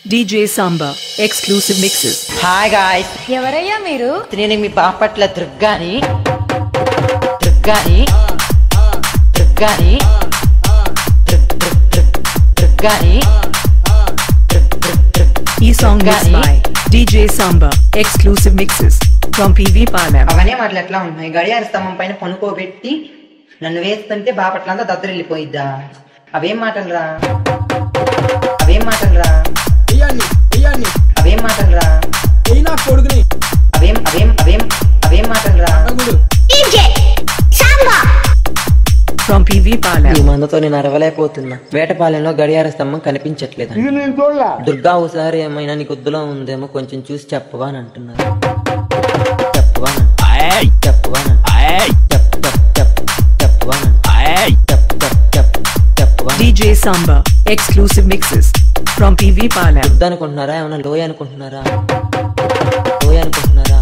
DJ Samba exclusive mixes. Hi guys. ఎవరయ్యా మీరు? నేను మీ బాపట్ల దుర్గాని. ఈ song mixed by DJ Samba exclusive mixes from PV Palam. అవన్నీ మాటలు ఎట్లా ఉన్నాయి? గడియార స్తంభం పైన పనుకోబెట్టి నన్ను వేస్తుంటే బాపట్ల అంతా దద్దరిల్లిపోయిద్దా? అవేం మాటలురా? అవేం మాటలురా? అవేం మాటలురా? అవేం మాటలురా? From PV Palam. ఈ మందతో నేను అరవలేకపోతున్నా. వేటపాలెంలో గడియార స్తంభం కనిపించట్లేదు. దుర్గా ఒకసారి ఏమైనా నీకు వద్దులో ఉందేమో కొంచెం చూసి చెప్పవా అని అంటున్నారు. DJ Samba exclusive mixes from PV Palam. Durga అనుకుంటున్నారా? ఏమన్నా లోయ అనుకుంటున్నారా? లోయ అనుకుంటున్నారా?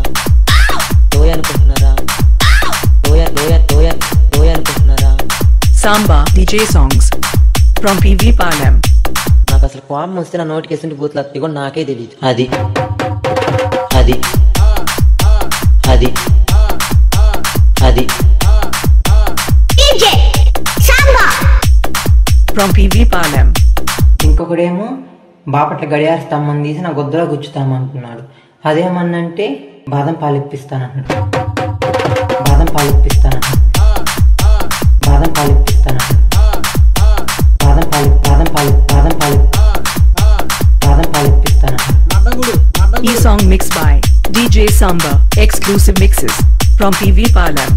లోయ అనుకుంటున్నారా? లోయ అనుకుంటున్నారా? Samba DJ songs from PV Palam. నాకు అసలు కోపం వస్తే నా నోటికి వేసింటి బూతులు అత్తి కూడా నాకే తెలియదు. అది from PV Palam. ఇంకొకడేమో బాపట్ల గడియార స్తంభం తీసి నా గొద్దలో గుచ్చుతామంటున్నాడు. అదేమన్నంటే బాదం పాలు ఇప్పిస్తానన్నాడు. E song mixed by DJ Samba exclusive mixes from PV Palam.